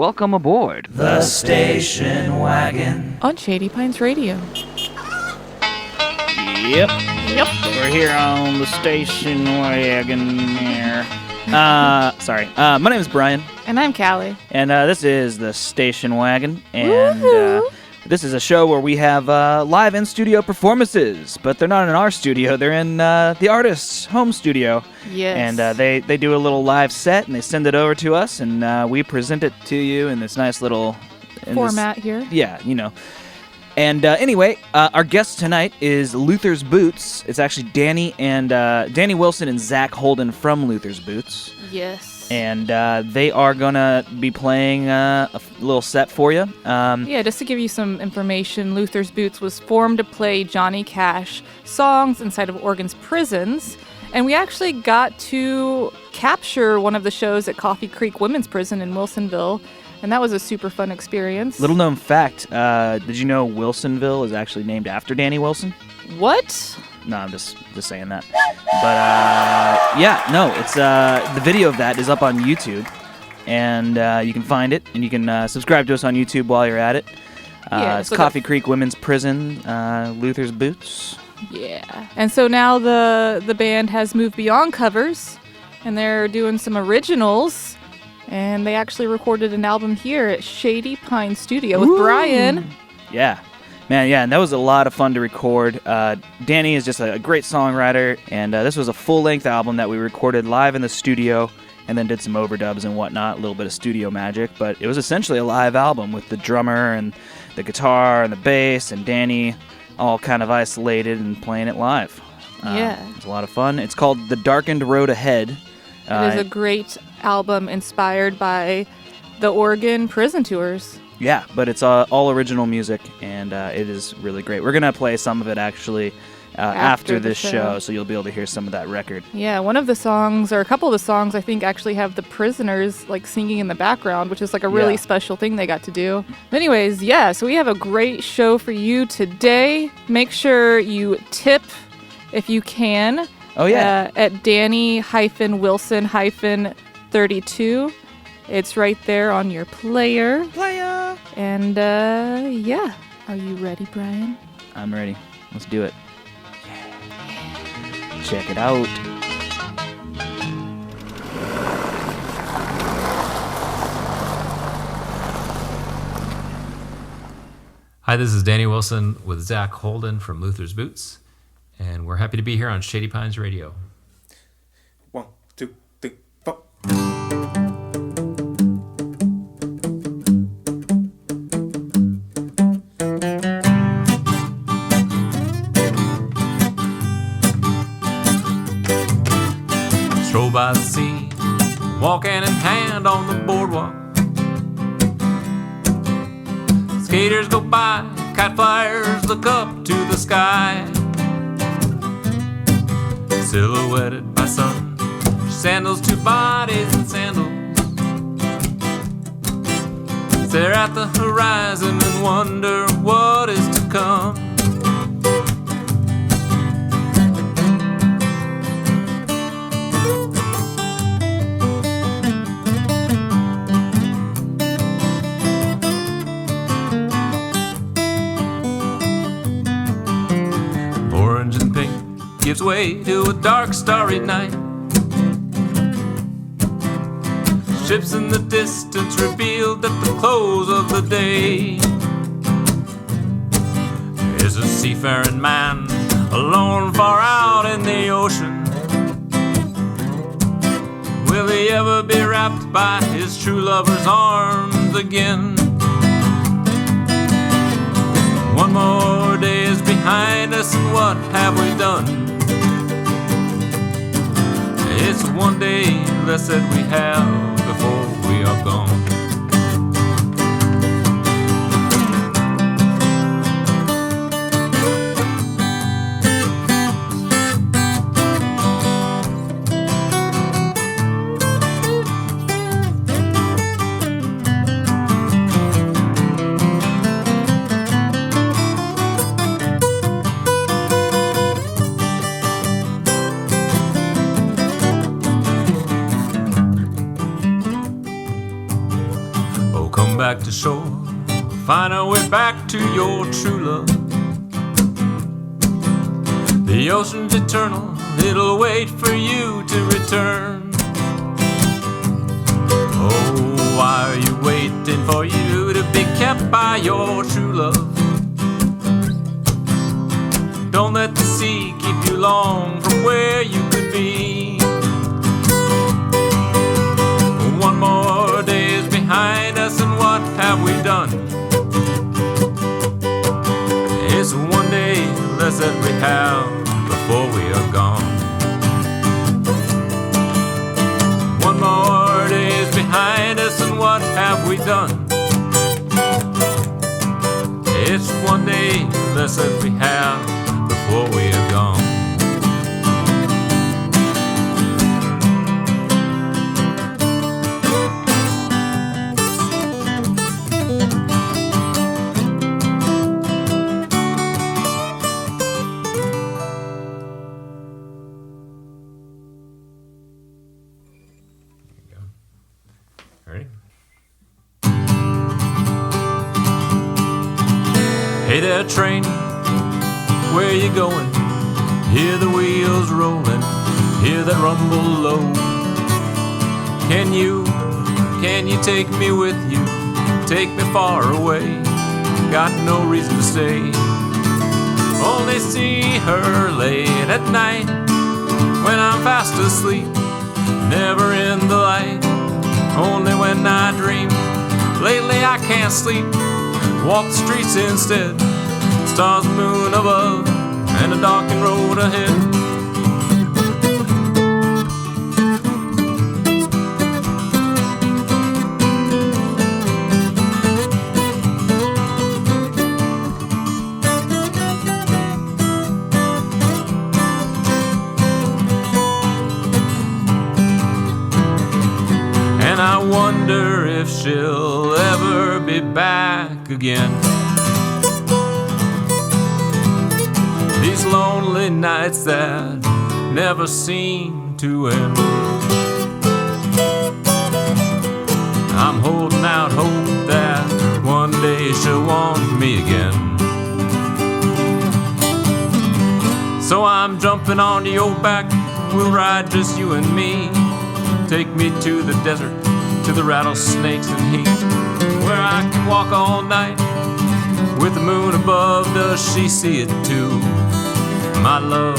Welcome aboard the Station Wagon on Shady Pines Radio. Yep. We're here on the Station Wagon here. Sorry. My name is Brian. And I'm Callie. And this is the Station Wagon. And this is a show where we have live in-studio performances. But they're not in our studio. They're in the artist's home studio. Yes. And they do a little live set, and they send it over to us. And we present it to you in this nice little... format here. Yeah, you know. And anyway, our guest tonight is Luther's Boots. It's actually Danny Wilson and Zach Holden from Luther's Boots. Yes. And they are going to be playing a little set for you. Yeah, just to give you some information, Luther's Boots was formed to play Johnny Cash songs inside of Oregon's prisons. And we actually got to capture one of the shows at Coffee Creek Women's Prison in Wilsonville. And that was a super fun experience. Little known fact, did you know Wilsonville is actually named after Danny Wilson? What? No, I'm just saying that. But, it's the video of that is up on YouTube. And you can find it, and you can subscribe to us on YouTube while you're at it. It's Coffee Creek Women's Prison, Luther's Boots. Yeah. And so now the band has moved beyond covers, and they're doing some originals. And they actually recorded an album here at Shady Pine Studio with Brian. Yeah. Man, yeah, and that was a lot of fun to record. Danny is just a great songwriter, and this was a full-length album that we recorded live in the studio and then did some overdubs and whatnot, a little bit of studio magic. But it was essentially a live album with the drummer and the guitar and the bass and Danny all kind of isolated and playing it live. Yeah. It was a lot of fun. It's called The Darkened Road Ahead. It is a great album inspired by the Oregon prison tours. Yeah, but it's all original music, and it is really great. We're going to play some of it, actually, after this show, so you'll be able to hear some of that record. Yeah, one of the songs, or a couple of the songs, I think actually have the prisoners like singing in the background, which is like a really special thing they got to do. But anyways, yeah, so we have a great show for you today. Make sure you tip if you can. Oh, yeah. At Danny-Wilson-32. It's right there on your player. And, yeah. Are you ready, Brian? I'm ready. Let's do it. Check it out. Hi, this is Danny Wilson with Zach Holden from Luther's Boots. And we're happy to be here on Shady Pines Radio. 1, 2, 3, 4. Stroll by the sea, walk hand in hand on the boardwalk. Skaters go by, kite flyers look up to the sky. Silhouetted by sun, sandals, two bodies in sandals. Stare at the horizon and wonder what is to come. Orange and pink gives way to a dark, starry night. Ships in the distance revealed at the close of the day. Is a seafaring man alone far out in the ocean? Will he ever be wrapped by his true lover's arms again? One more day is behind us, and what have we done? It's one day less that we have before we are gone. back to shore. Find our way back to your true love. The ocean's eternal, it'll wait for you to return. Oh, why are you waiting for you to be kept by your true love? Don't let the sea keep you long from where you could be. One more day is behind us, and what have we done? It's one day less that we have before we are gone. One more day is behind us, and what have we done? It's one day less that we have before we are gone. Ready? Hey there, train, where you going? Hear the wheels rolling, hear that rumble low. Can you take me with you? Take me far away. Got no reason to stay. Only see her late at night when I'm fast asleep. Never in the light, only when I dream. Lately I can't sleep, walk the streets instead. Stars and moon above, and a darkened road ahead. And I wonder if she'll ever be back again. These lonely nights that never seem to end. I'm holding out hope that one day she'll want me again. So I'm jumping onto your back, we'll ride just you and me. Take me to the desert, to the rattlesnakes and heat, where I can walk all night with the moon above. Does she see it too? My love,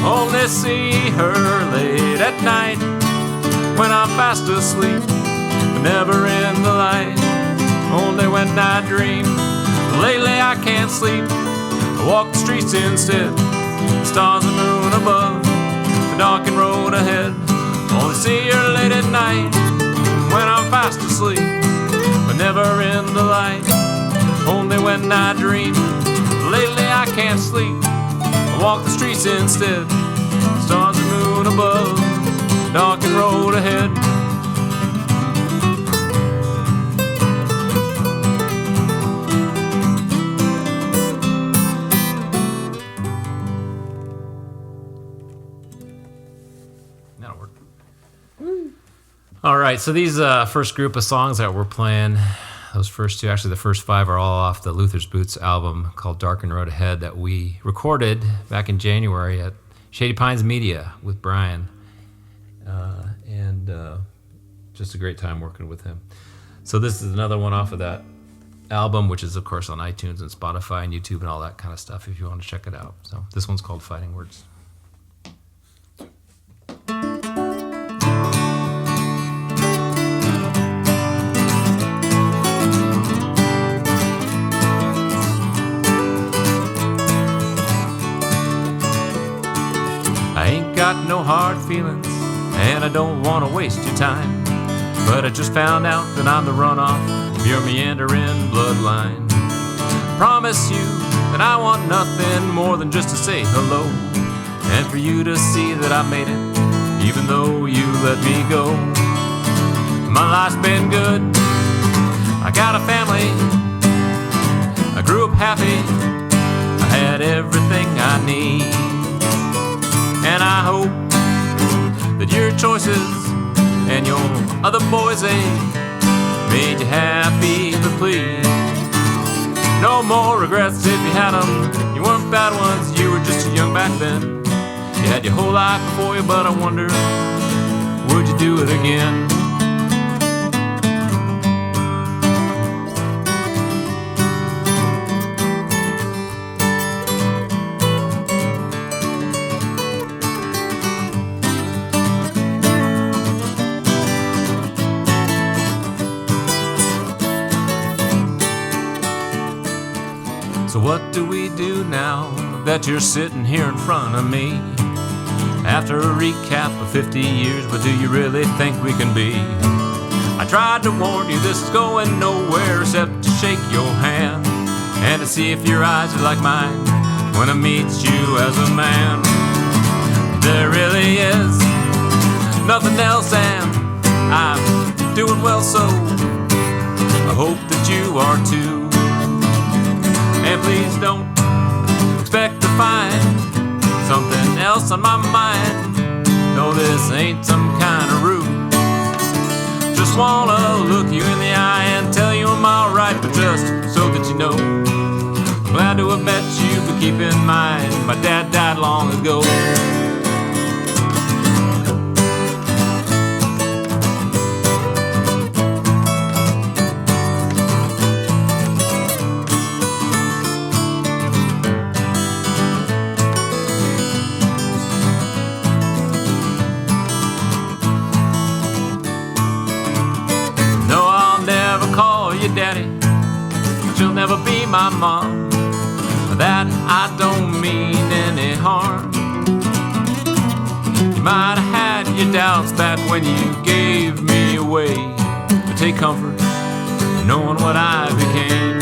only see her late at night when I'm fast asleep, but never in the light, only when I dream. Lately I can't sleep, I walk the streets instead. Stars and moon above, the darkened road ahead. Only see her late at night when I'm fast asleep, but never in the light, only when I dream. Lately I can't sleep, I walk the streets instead. Stars and moon above, darkened road ahead. That'll work. All right, so these first group of songs that we're playing, those first two, actually the first five, are all off the Luther's Boots album called Darkened Road Ahead that we recorded back in January at Shady Pines Media with Brian. And just a great time working with him. So this is another one off of that album, which is, of course, on iTunes and Spotify and YouTube and all that kind of stuff if you want to check it out. So this one's called Fighting Words. I ain't got no hard feelings, and I don't want to waste your time, but I just found out that I'm the runoff of your meandering bloodline. Promise you that I want nothing more than just to say hello, and for you to see that I made it, even though you let me go. My life's been good, I got a family, I grew up happy, I had everything I need. And I hope that your choices and your other boys, made you happy, but please, no more regrets if you had them. You weren't bad ones, you were just too young back then. You had your whole life before you, but I wonder, would you do it again? So what do we do now that you're sitting here in front of me? After a recap of 50 years, what do you really think we can be? I tried to warn you this is going nowhere except to shake your hand and to see if your eyes are like mine when I meet you as a man. There really is nothing else, and I'm doing well, so I hope that you are too. And please don't expect to find something else on my mind. No, this ain't some kind of ruse. Just wanna look you in the eye and tell you I'm alright, but just so that you know, glad to have met you, but keep in mind my dad died long ago. Daddy, she'll never be my mom. That I don't mean any harm. You might have had your doubts back when you gave me away, but take comfort in knowing what I became.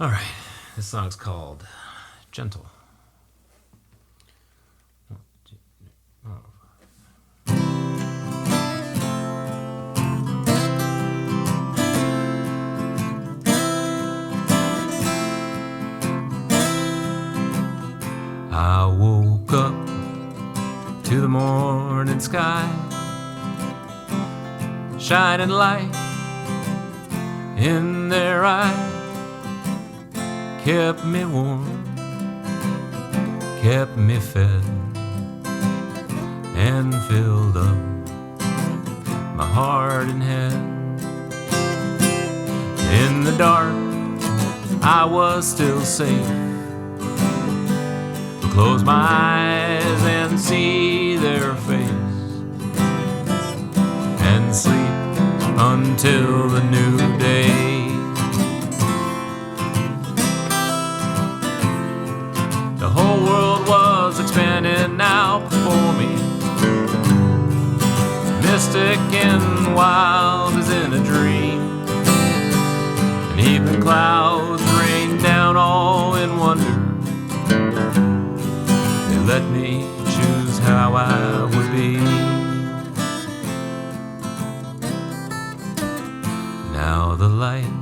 All right, this song's called Gentle. I woke up to the morning sky, shining light in their eyes. Kept me warm, kept me fed, and filled up my heart and head. In the dark, I was still safe. But close my eyes and see their face, and sleep until the new day. The whole world was expanding now before me, mystic and wild as in a dream. And even clouds rained down all in wonder. They let me choose how I would be. Now the light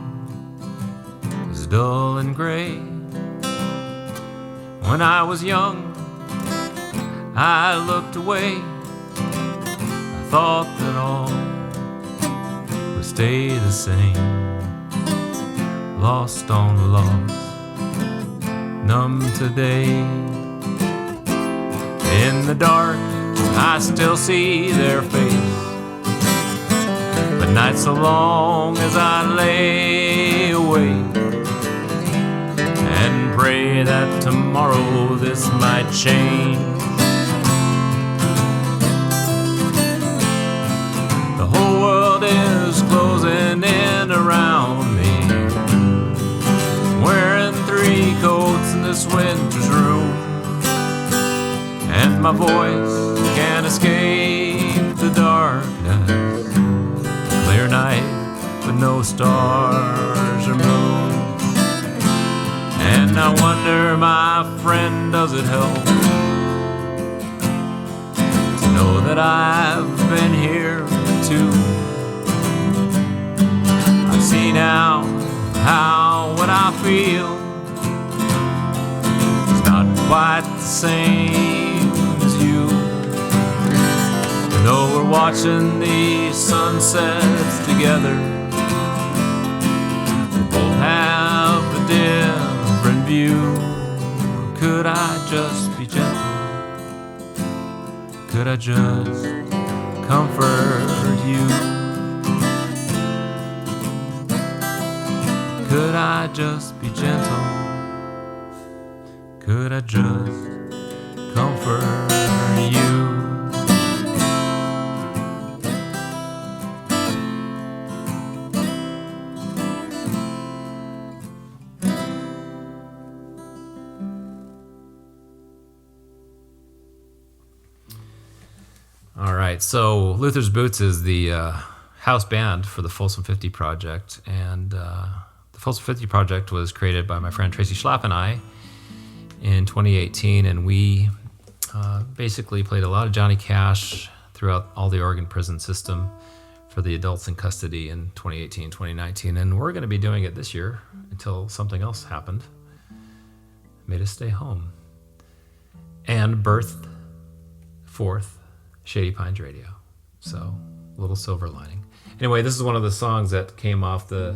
is dull and gray. When I was young, I looked away. I thought that all would stay the same. Lost on lost, numb today. In the dark, I still see their face. But nights so long as I lay awake and pray that tomorrow this might change. The whole world is closing in around me, wearing 3 coats in this winter's room, and my voice can't escape the darkness. Clear night with no stars or moon. And I wonder, my friend, does it help to know that I've been here too? quite the same as you. Though we're watching these sunsets together, we both have a different view. Could I just be gentle? Could I just comfort you? Could I just be gentle? Could I just comfort you? All right, so Luther's Boots is the house band for the Folsom 50 Project, and the Folsom 50 Project was created by my friend Tracy Schlapp and I in 2018, and we basically played a lot of Johnny Cash throughout all the Oregon prison system for the adults in custody in 2018, 2019, and we're going to be doing it this year until something else happened, made us stay home, and birthed forth Shady Pines Radio. So, a little silver lining. Anyway, this is one of the songs that came off the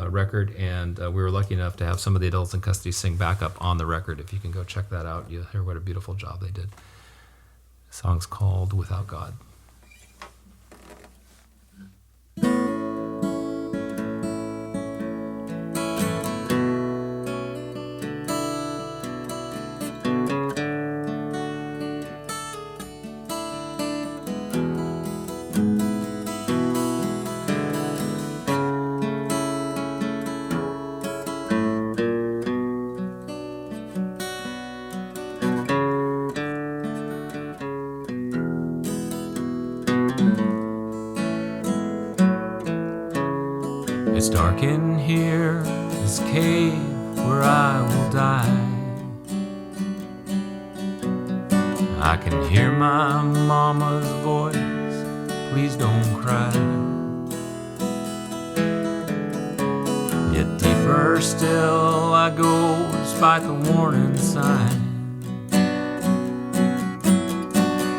record, and we were lucky enough to have some of the adults in custody sing backup on the record. If you can go check that out, you'll hear what a beautiful job they did. The song's called Without God. It's dark in here, this cave where I will die. I can hear my mama's voice, please don't cry. Yet deeper still I go despite the warning sign.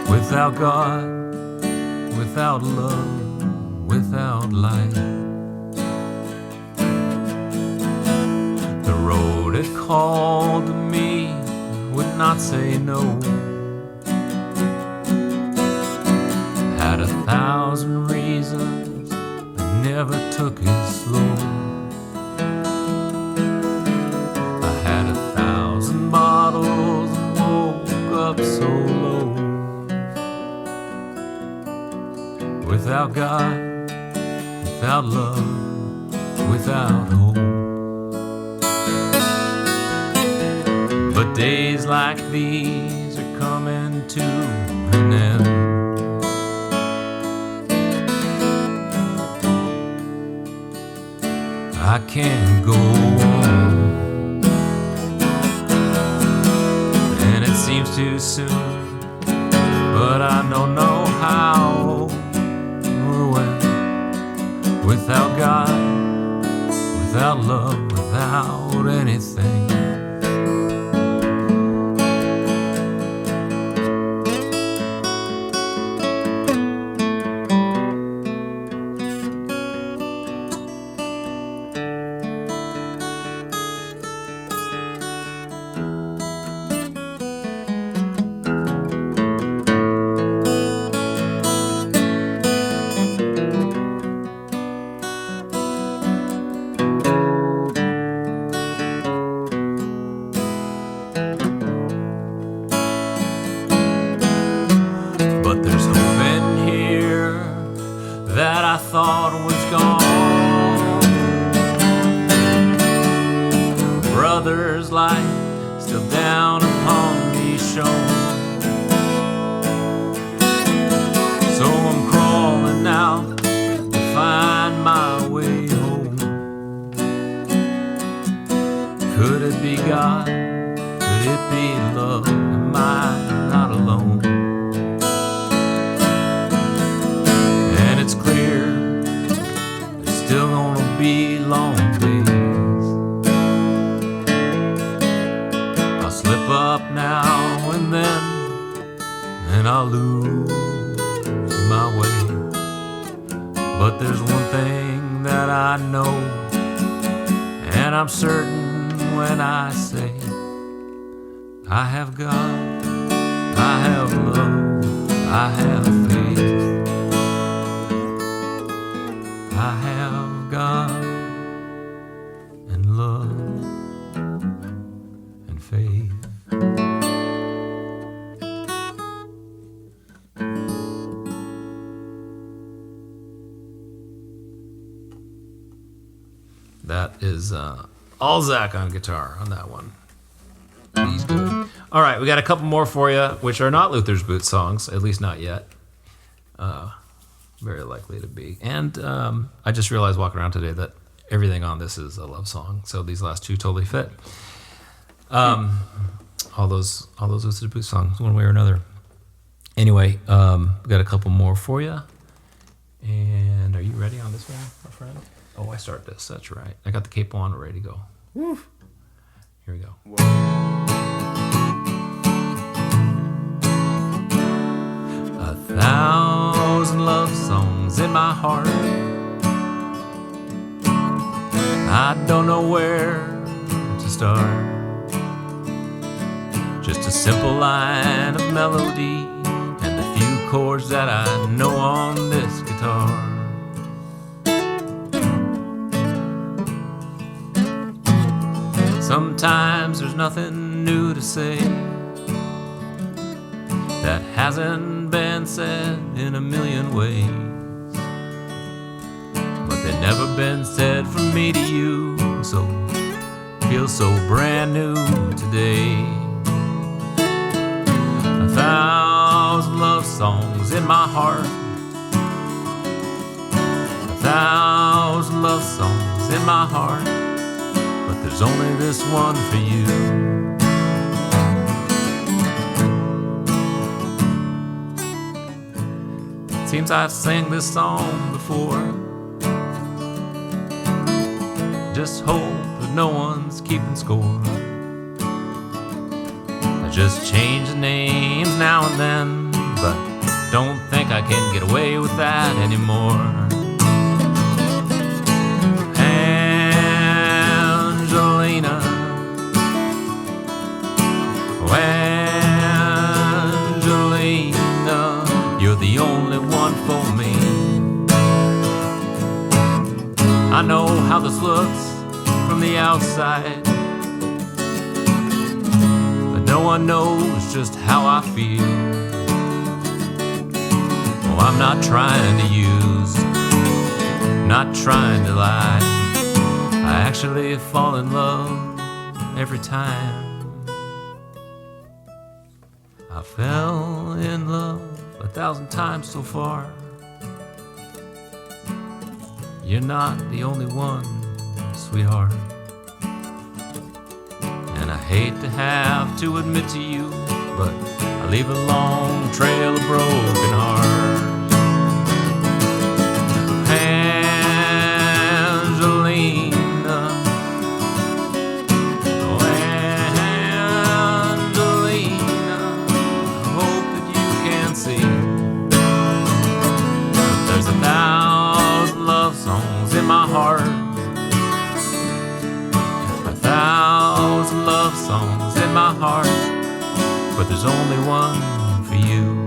Without God, without love, without light. The road it called to me would not say no. Had 1,000 reasons, I never took it slow. I had 1,000 bottles and woke up so low. Without God, without love, without hope. But days like these are coming to an end. I can't go on, and it seems too soon, but I don't know how or when. Without God, without love, without anything. and I'll lose my way. But there's one thing that I know, and I'm certain when I say I have God, I have love, I have faith. I have God and love and faith. That is all Zach on guitar on that one. He's good. All right, we got a couple more for you, which are not Luther's Boot songs, at least not yet. Very likely to be. And I just realized walking around today that everything on this is a love song, so these last two totally fit. All those Luther's Boot songs, one way or another. Anyway, we got a couple more for you. And are you ready on this one, my friend? Oh, I start this. That's right. I got the capo on, ready to go. Woo. Here we go. Whoa. 1,000 love songs in my heart. I don't know where to start. Just a simple line of melody and the few chords that I know on this guitar. Sometimes there's nothing new to say that hasn't been said in a million ways, but they've never been said from me to you, so feel so brand new today. 1,000 love songs in my heart. 1,000 love songs in my heart. But there's only this one for you. Seems I've sang this song before. Just hope that no one's keeping score. I just change the names now and then, but don't think I can get away with that anymore. Angelina, oh Angelina, you're the only one for me. I know how this looks from the outside, but no one knows just how I feel. Oh, I'm not trying to use, not trying to lie. I actually fall in love every time. I fell in love 1,000 times so far. You're not the only one, sweetheart. And I hate to have to admit to you, but I leave a long trail of broken hearts. Angelina, oh Angelina, I hope that you can see that there's 1,000 love songs in my heart. 1,000 love songs in my heart, but there's only one for you.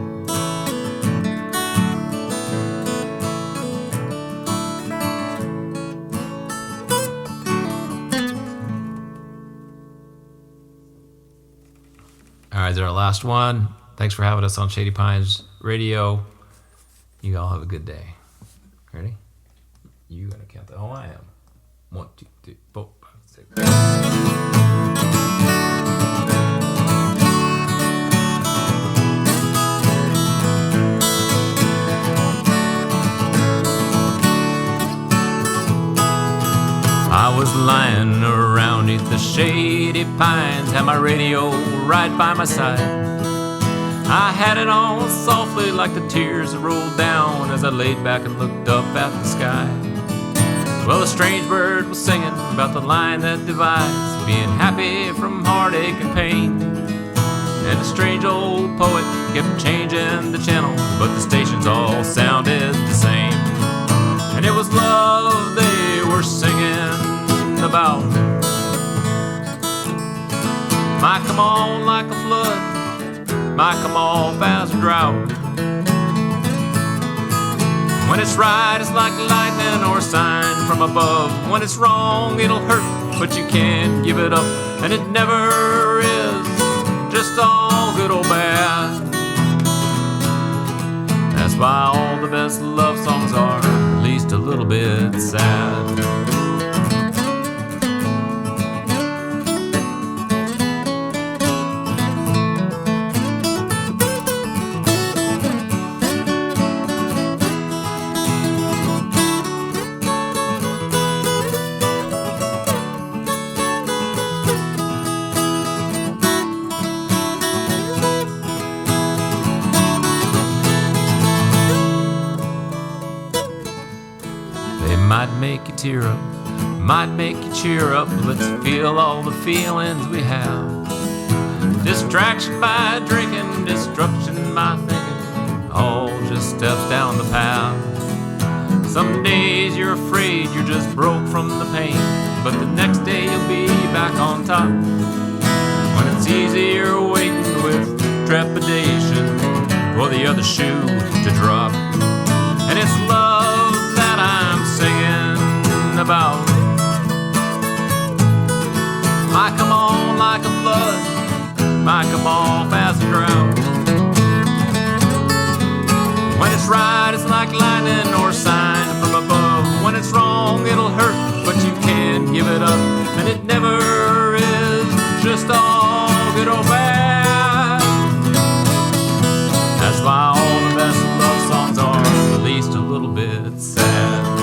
All right, is our last one. Thanks for having us on Shady Pines Radio. You all have a good day. Ready? You gotta count that. Oh, I am. 1, 2, 3, 4, 5, 6. I was lying around neath the shady pines, had my radio right by my side. I had it on softly like the tears that rolled down as I laid back and looked up at the sky. Well, a strange bird was singing about the line that divides being happy from heartache and pain. And a strange old poet kept changing the channel, but the stations all sounded the same. And it was love they were singing about. Might come on like a flood, might come off as a drought. When it's right, it's like lightning or a sign from above. When it's wrong, it'll hurt, but you can't give it up. And it never is just all good or bad. That's why all the best love songs are at least a little bit sad. Might make you tear up, might make you cheer up. Let's feel all the feelings we have. Distraction by drinking, destruction by thinking, all just steps down the path. Some days you're afraid you're just broke from the pain, but the next day you'll be back on top. When it's easier waiting with trepidation for the other shoe to drop. And it's love that I'm singing about. Might come on like a flood, might come off as a drought. When it's right, it's like lightning or a sign from above. When it's wrong, it'll hurt, but you can't give it up. And it never is just all good or bad. That's why all the best love songs are at least a little bit sad.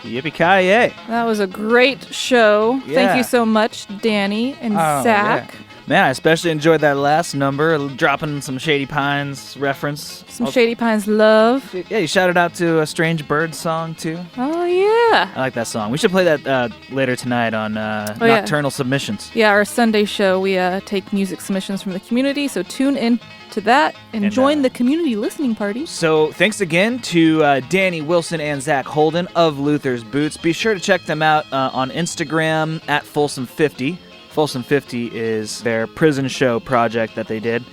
Yippee-ki-yay. That was a great show. Yeah. Thank you so much, Danny and Zach. Yeah. Man, I especially enjoyed that last number, dropping some Shady Pines reference. Some Shady Pines love. Yeah, you shouted out to a Strange Bird song, too. Oh, yeah. I like that song. We should play that later tonight on Nocturnal Submissions. Yeah, our Sunday show, we take music submissions from the community, so tune in to that and join the community listening party. So thanks again to Danny Wilson and Zach Holden of Luther's Boots. Be sure to check them out on Instagram at Folsom50. Folsom50 is their prison show project that they did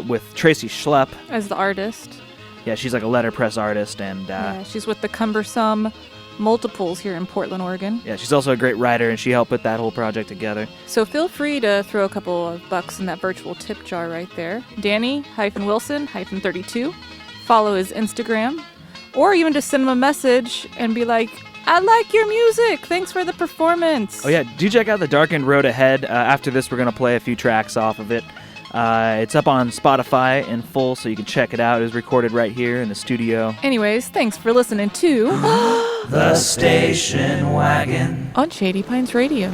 with Tracy Schlepp as the artist. Yeah, she's like a letterpress artist, and she's with the Cumbersome Multiples here in Portland, Oregon. Yeah, she's also a great writer, and she helped put that whole project together. So feel free to throw a couple of bucks in that virtual tip jar right there. Danny-Wilson-32. Follow his Instagram, or even just send him a message and be like, I like your music. Thanks for the performance. Oh, yeah. Do check out The Darkened Road Ahead. After this, we're going to play a few tracks off of it. It's up on Spotify in full, so you can check it out. It was recorded right here in the studio. Anyways, thanks for listening to The Station Wagon on Shady Pines Radio.